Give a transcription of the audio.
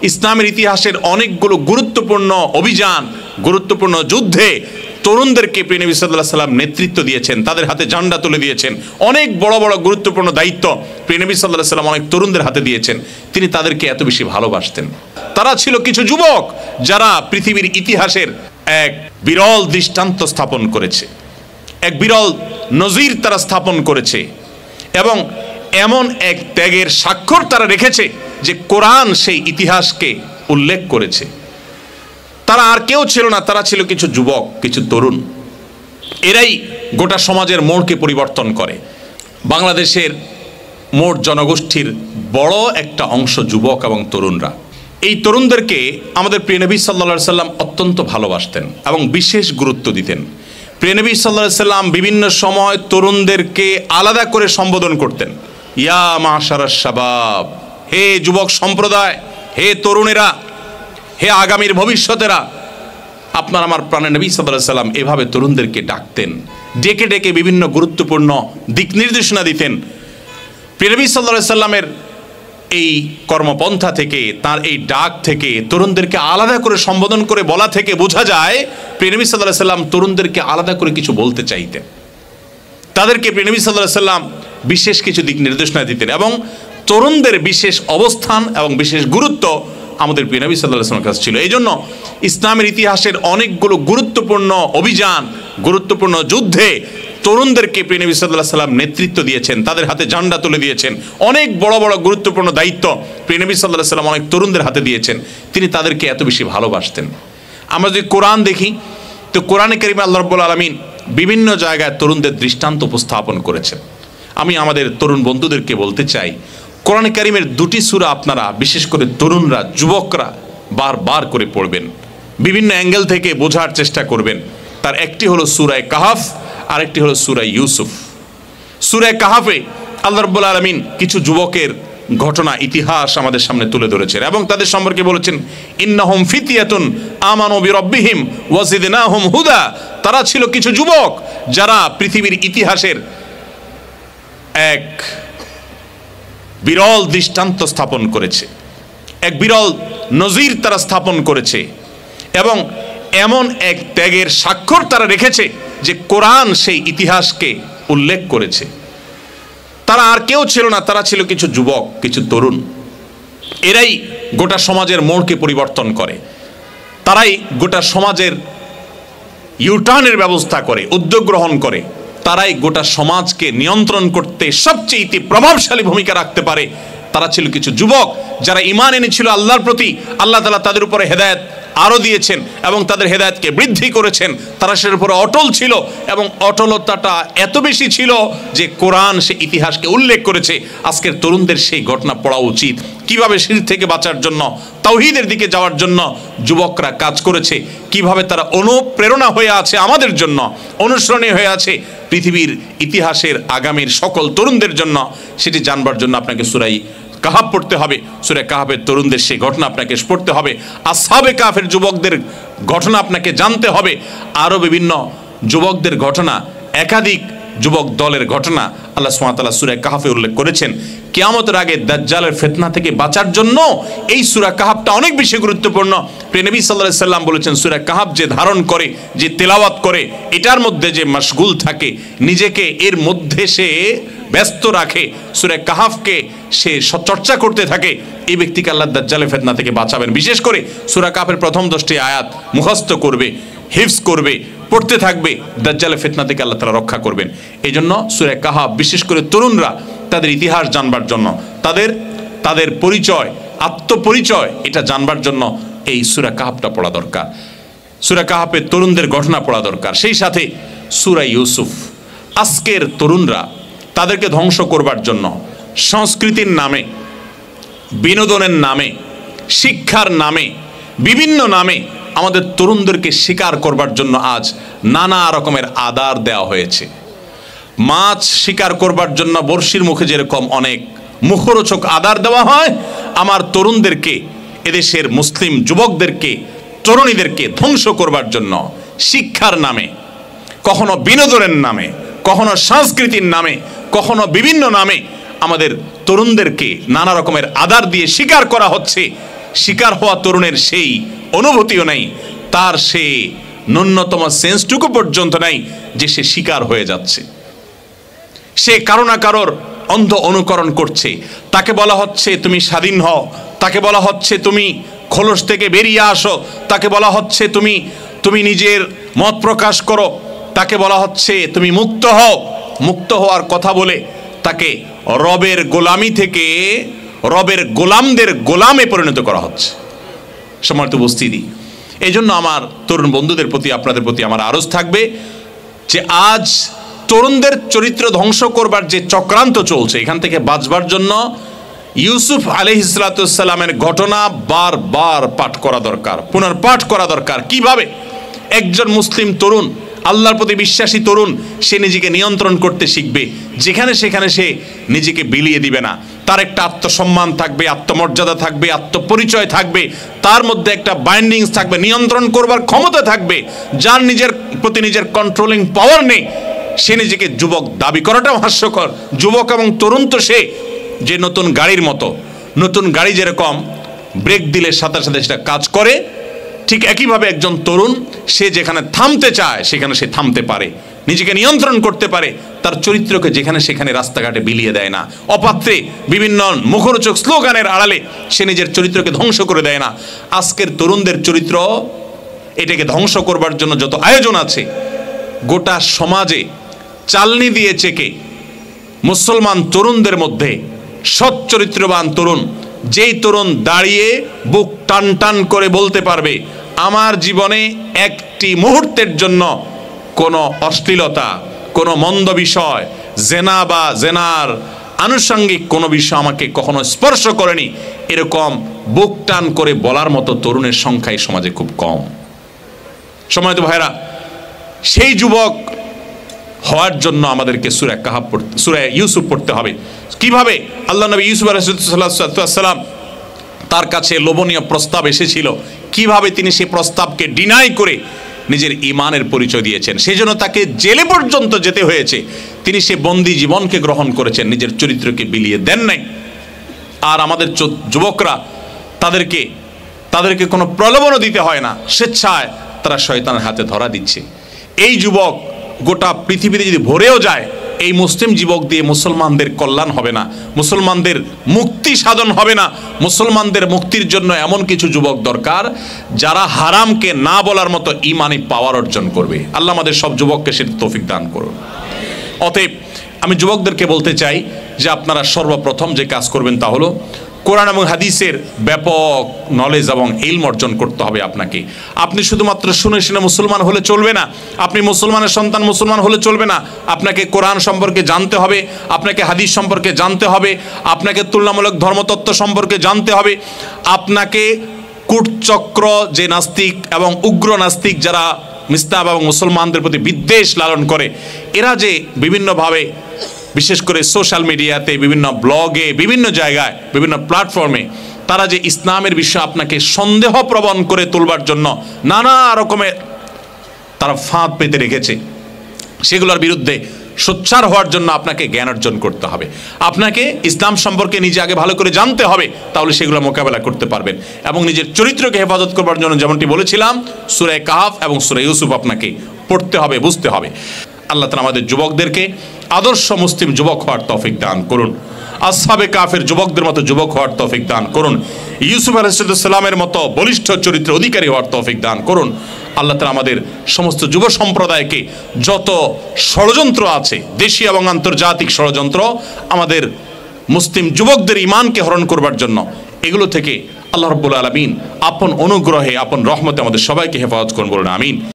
ইসলামের ইতিহাসের অনেকগুলো গুরুত্বপূর্ণ অভিযান, গুরুত্বপূর্ণ যুদ্ধে তরুণদেরকে প্রিয় নবী সাল্লাল্লাহু আলাইহি ওয়াসাল্লাম নেতৃত্ব দিয়েছেন, তাদের হাতে ঝান্ডা তুলে দিয়েছেন। অনেক বড় বড় গুরুত্বপূর্ণ দায়িত্ব প্রিয় নবী সাল্লাল্লাহু আলাইহি ওয়াসাল্লাম অনেক তরুণদের হাতে দিয়েছেন। তিনি তাদেরকে এত বেশি ভালোবাসতেন। তারা ছিল কিছু যুবক যারা পৃথিবীর ইতিহাসের এক বিরল দৃষ্টান্ত স্থাপন করেছে, এক বিরল নজির তারা স্থাপন করেছে এবং এমন এক ত্যাগের স্বাক্ষর তারা রেখেছে যে কোরআন সেই ইতিহাসকে উল্লেখ করেছে। তারা আর কেউ ছিল না, তারা ছিল কিছু যুবক, কিছু তরুণ। এরাই গোটা সমাজের মোড়কে পরিবর্তন করে। বাংলাদেশের মোট জনগোষ্ঠীর বড় একটা অংশ যুবক এবং তরুণরা। এই তরুণদেরকে আমাদের প্রিয় নবী সাল্লাল্লাহু আলাইহি সাল্লাম অত্যন্ত ভালোবাসতেন এবং বিশেষ গুরুত্ব দিতেন। প্রিয় নবী সাল্লাল্লাহু আলাইহি সাল্লাম বিভিন্ন সময় তরুণদেরকে আলাদা করে সম্বোধন করতেন। ইয়া মাশারাশ শাবাব, হে যুবক সম্প্রদায়, হে তরুণেরা, হে আগামীর ভবিষ্যতেরা। আপনার আমার প্রাণের নবী সাল্লাল্লাহু আলাইহি সাল্লাম এভাবে তরুণদেরকে ডাকতেন, ডেকে ডেকে বিভিন্ন গুরুত্বপূর্ণ দিক নির্দেশনা দিতেন। প্রিয় নবী সাল্লাল্লাহু আলাইহি সাল্লামের এই কর্মপন্থা থেকে, তার এই ডাক থেকে, তরুণদেরকে আলাদা করে সম্বোধন করে বলা থেকে বোঝা যায় প্রিয় নবী সাল্লাল্লাহু আলাইহি সাল্লাম তরুণদেরকে আলাদা করে কিছু বলতে চাইতেন। তাদেরকে প্রিয় নবী সাল্লাল্লাহু আলাইহি সাল্লাম বিশেষ কিছু দিক নির্দেশনা দিতেন এবং তরুণদের বিশেষ অবস্থান এবং বিশেষ গুরুত্ব আমাদের প্রিয় নবী সাল্লাল্লাহু আলাইহি ওয়াসাল্লামের কাছে ছিল। এই জন্য ইসলামের ইতিহাসের অনেকগুলো গুরুত্বপূর্ণ অভিযান, গুরুত্বপূর্ণ যুদ্ধে তরুণদেরকে প্রিয় নবী সাল্লাল্লাহু আলাইহি ওয়াসাল্লাম নেতৃত্ব দিয়েছেন, তাদের হাতে ঝান্ডা তুলে দিয়েছেন। অনেক বড় বড় গুরুত্বপূর্ণ দায়িত্ব প্রিয় নবী সাল্লাল্লাহু আলাইহি ওয়াসাল্লাম অনেক তরুণদের হাতে দিয়েছেন। তিনি তাদেরকে এত বেশি ভালোবাসতেন। আমরা যদি কোরআন দেখি তো কোরআনে কারিমে আল্লাহ রাব্বুল আলামিন বিভিন্ন জায়গায় তরুণদের দৃষ্টান্ত উপস্থাপন করেছেন। আমি আমাদের তরুণ বন্ধুদেরকে বলতে চাই, কোরআনে কারিমের দুটি সূরা আপনারা বিশেষ করে তরুণরা, যুবকরা বারবার করে পড়বেন, বিভিন্ন অ্যাঙ্গেল থেকে বোঝার চেষ্টা করবেন। তার একটি হলো সূরা কাহাফ, আরেকটি হলো সূরা ইউসুফ। সূরা কাহাফে আল্লাহ রাব্বুল আলামিন কিছু যুবকের ঘটনা, ইতিহাস আমাদের সামনে তুলে ধরেছেন এবং তাদের সম্পর্কে বলেছেন ইন্নাহুম ফিতয়াতুন আমানু বিরাব্বিহিম ওয়া জিদনাহুম হুদা। তারা ছিল কিছু যুবক যারা পৃথিবীর ইতিহাসের এক বিরল দৃষ্টান্ত স্থাপন করেছে, এক বিরল নজির তারা স্থাপন করেছে এবং এমন এক ত্যাগের স্বাক্ষর তারা রেখেছে যে কোরআন সেই ইতিহাসকে উল্লেখ করেছে। তারা আর কেউ ছিল না, তারা ছিল কিছু যুবক, কিছু তরুণ। এরাই গোটা সমাজের মোড়কে পরিবর্তন করে। তারাই গোটা সমাজের ইউটার্নের ব্যবস্থা করে, উদ্যোগ গ্রহণ করে। তারাই গোটা সমাজকে নিয়ন্ত্রণ করতে সবচেয়ে প্রভাবশালী ভূমিকা রাখতে পারে। তারা ছিল কিছু যুবক যারা ঈমান এনেছিল আল্লাহর প্রতি। আল্লাহ তাআলা তাদের উপরে হেদায়েত আরো দিয়েছেন এবং তাদের হেদায়েতকে বৃদ্ধি করেছেন। তারা সের উপরে অটল ছিল এবং অটলতাটা এত বেশি ছিল যে কোরআন সে ইতিহাসকে উল্লেখ করেছে। আজকের তরুণদের সেই ঘটনা পড়া উচিত, কিভাবে শিরক থেকে বাঁচার জন্য, তাওহীদের দিকে যাওয়ার জন্য যুবকরা কাজ করেছে, কিভাবে তারা অনুপ্রেরণা হয়ে আছে আমাদের জন্য, অনুসরণীয় হয়ে আছে পৃথিবীর ইতিহাসের আগামীর সকল তরুণদের জন্য। সেটি জানবার জন্য আপনাকে সূরা কাহাফ পড়তে হবে। সূরা কাহাফের তরুণদের সেই ঘটনা আপনাকে পড়তে হবে। আসহাবে কাহাফের যুবকদের ঘটনা আপনাকে জানতে হবে। আরও বিভিন্ন যুবকদের ঘটনা, একাধিক যুবক দলের ঘটনা আল্লাহ সুবহানাহু ওয়া তাআলা সূরা কাহাফে উল্লেখ করেছেন। কিয়ামতের আগে দাজ্জালের ফিতনা থেকে বাঁচার জন্য এই সূরা কাহাফটা অনেক বেশি গুরুত্বপূর্ণ। প্রিয় নবী সাল্লাল্লাহু আলাইহি সাল্লাম বলেছেন, সূরা কাহাফ যে ধারণ করে, যে তেলাওয়াত করে, এটার মধ্যে যে মাশগুল থাকে, নিজেকে এর মধ্যে সে ব্যস্ত রাখে, সূরা কাহাফকে সে চর্চা করতে থাকে, এই ব্যক্তিকে আল্লাহ দাজ্জালের ফিতনা থেকে বাঁচাবেন। বিশেষ করে সূরা কাহাফের প্রথম 10টি আয়াত মুখস্থ করবে, হিফজ করবে, পড়তে থাকবে, দাজ্জালের ফিতনা থেকে আল্লাহ তাআলা রক্ষা করবেন। এই জন্য সূরা কাহাফ বিশেষ করে তরুণরা তাদের ইতিহাস জানবার জন্য, তাদের পরিচয়, আত্মপরিচয় এটা জানবার জন্য এই সূরা কাহাফটা পড়া দরকার। সূরা কাহাফের তরুণদের ঘটনা পড়া দরকার। সেই সাথে সূরা ইউসুফ। আজকের তরুণরা তাদেরকে ধ্বংস করবার জন্য সংস্কৃতির নামে, বিনোদনের নামে, শিক্ষার নামে, বিভিন্ন নামে আমাদের তরুণদেরকে শিকার করবার জন্য আজ নানা রকমের আদার দেওয়া হয়েছে। মাছ শিকার করবার জন্য বড়শির মুখে যেরকম অনেক মুখরোচক আদার দেওয়া হয়, আমার তরুণদেরকে, এদেশের মুসলিম যুবকদেরকে, তরুণীদেরকে ধ্বংস করবার জন্য শিক্ষার নামে, কখনো বিনোদনের নামে, কখনো সংস্কৃতির নামে, কখনো বিভিন্ন নামে আমাদের তরুণদেরকে নানা রকমের আদার দিয়ে শিকার করা হচ্ছে। শিকার হওয়া তরুণের সেই অনুভূতিও নাই, তার সে ন্যূনতম সেন্সটুকু পর্যন্ত নাই যে সে শিকার হয়ে যাচ্ছে। সে কারো না কারোর অন্ধ অনুকরণ করছে। তাকে বলা হচ্ছে তুমি স্বাধীন হও, তাকে বলা হচ্ছে তুমি খোলস থেকে বেরিয়ে আসো, তাকে বলা হচ্ছে তুমি নিজের মত প্রকাশ করো, তাকে বলা হচ্ছে তুমি মুক্ত হও। মুক্ত হওয়ার কথা বলে তাকে রবের গোলামি থেকে রবের গোলামদের গোলামে পরিণত করা হচ্ছে। সম্মানিত উপস্থিতি, এই জন্য আমার তরুণ বন্ধুদের প্রতি, আপনাদের প্রতি আমার আরজ থাকবে যে আজ তরুণদের চরিত্র ধ্বংস করবার যে চক্রান্ত চলছে, এখান থেকে বাঁচবার জন্য ইউসুফ আলাইহিসসালামের ঘটনা বারবার পাঠ করা দরকার, পুনর্পাঠ করা দরকার। কিভাবে একজন মুসলিম তরুণ, আল্লাহর প্রতি বিশ্বাসী তরুণ, সে নিজেকে নিয়ন্ত্রণ করতে শিখবে, যেখানে সেখানে সে নিজেকে বিলিয়ে দিবে না। তার একটা আত্মসম্মান থাকবে, আত্মমর্যাদা থাকবে, আত্মপরিচয় থাকবে, তার মধ্যে একটা বাইন্ডিংস থাকবে, নিয়ন্ত্রণ করবার ক্ষমতা থাকবে। যার নিজের প্রতি নিজের কন্ট্রোলিং পাওয়ার নেই, সে নিজেকে যুবক দাবি করাটাও হাস্যকর। যুবক এবং তরুণ তো সে যে নতুন গাড়ির মতো, নতুন গাড়ি যেরকম ব্রেক দিলে সাথে সাথে সেটা কাজ করে, ঠিক একইভাবে একজন তরুণ সে যেখানে থামতে চায় সেখানে সে থামতে পারে, নিজেকে নিয়ন্ত্রণ করতে পারে, তার চরিত্রকে যেখানে সেখানে রাস্তাঘাটে বিলিয়ে দেয় না, অপাত্রে বিভিন্ন মুখরোচক স্লোগানের আড়ালে সে নিজের চরিত্রকে ধ্বংস করে দেয় না। আজকের তরুণদের চরিত্র এটাকে ধ্বংস করবার জন্য যত আয়োজন আছে, গোটা সমাজে চালনি দিয়ে চেকে মুসলমান তরুণদের মধ্যে সৎ চরিত্রবান তরুণ, যেই তরুণ দাঁড়িয়ে বুক টান টান করে বলতে পারবে আমার জীবনে একটি মুহূর্তের জন্য কোনো অশ্লীলতা, কোনো মন্দ বিষয়, জেনা বা জেনার আনুষঙ্গিক কোনো বিষয় আমাকে কখনো স্পর্শ করেনি, এরকম বুক টান করে বলার মতো তরুণের সংখ্যা এই সমাজে খুব কম। সম্মানিত ভাইরা, সেই যুবক হওয়ার জন্য আমাদেরকে সূরা কাহাফ পড়তে, সূরা ইউসুফ পড়তে হবে। কিভাবে আল্লাহ নবী ইউসুফ আলাইহিস সালাম তার কাছে লোভনীয় প্রস্তাব এসেছিল, কিভাবে তিনি সেই প্রস্তাবকে ডিনাই করে নিজের ঈমানের পরিচয় দিয়েছেন, সেই জন্য তাকে জেলে পর্যন্ত যেতে হয়েছে। তিনি সে বন্দি জীবনকে গ্রহণ করেছেন, নিজের চরিত্রকে বিলিয়ে দেন নাই। আর আমাদের যুবকরা, তাদেরকে কোনো প্রলোভনও দিতে হয় না, স্বেচ্ছায় তারা শয়তানের হাতে ধরা দিচ্ছে। এই যুবক গোটা পৃথিবীতে যদি ভরেও যায়, এই মুসলিম যুবক দিয়ে মুসলমানদের কল্যাণ হবে না, মুসলমানদের মুক্তি সাধন হবে না। মুসলমানদের মুক্তির জন্য এমন কিছু যুবক দরকার যারা হারামকে না বলার মতো ঈমানি পাওয়ার অর্জন করবে। আল্লাহ আমাদের সব যুবককে সেটা তৌফিক দান করুন। অতএব আমি যুবকদেরকে বলতে চাই যে আপনারা সর্বপ্রথম যে কাজ করবেন তা হলো কোরআন এবং হাদিসের ব্যাপক নলেজ এবং ইলম অর্জন করতে হবে আপনাকে। আপনি শুধুমাত্র শুনে শুনে মুসলমান হলে চলবে না, আপনি মুসলমানের সন্তান মুসলমান হলে চলবে না। আপনাকে কোরআন সম্পর্কে জানতে হবে, আপনাকে হাদিস সম্পর্কে জানতে হবে, আপনাকে তুলনামূলক ধর্মতত্ত্ব সম্পর্কে জানতে হবে, আপনাকে কূটচক্র যে নাস্তিক এবং উগ্র নাস্তিক যারা মিস্তাব এবং মুসলমানদের প্রতি বিদ্বেষ লালন করে, এরা যে বিভিন্নভাবে বিশেষ করে সোশ্যাল মিডিয়াতে, বিভিন্ন ব্লগে, বিভিন্ন জায়গায়, বিভিন্ন প্ল্যাটফর্মে তারা যে ইসলামের বিষয়ে আপনাকে সন্দেহপ্রবণ করে তুলবার জন্য নানা রকমের তারা ফাঁদ পেতে রেখেছে, সেগুলোর বিরুদ্ধে সোচ্চার হওয়ার জন্য আপনাকে জ্ঞান অর্জন করতে হবে। আপনাকে ইসলাম সম্পর্কে নিজে আগে ভালো করে জানতে হবে, তাহলে সেগুলো মোকাবেলা করতে পারবেন। এবং নিজের চরিত্রকে হেফাজত করবার জন্য যেমনটি বলেছিলাম, সূরা কাহাফ এবং সূরা ইউসুফ আপনাকে পড়তে হবে, বুঝতে হবে। আল্লাহ তাআলা আমাদের যুবকদেরকে আদর্শ মুসলিম যুবক হওয়ার তৌফিক দান করুন, আসহাবে কাফের যুবকদের মতো যুবক হওয়ার তৌফিক দান করুন, ইউসুফ আলাইহিস সালামের মতো বলিষ্ঠ চরিত্র অধিকারী হওয়ার তৌফিক দান করুন। আল্লাহ তাআলা আমাদের সমস্ত যুব সম্প্রদায়কে যত ষড়যন্ত্র আছে, দেশীয় এবং আন্তর্জাতিক ষড়যন্ত্র আমাদের মুসলিম যুবকদের ঈমানকে হরণ করবার জন্য, এগুলো থেকে আল্লাহ রাব্বুল আলামিন আপন অনুগ্রহে, আপন রহমতে আমাদের সবাইকে হেফাজত করুন, বলুন আমিন।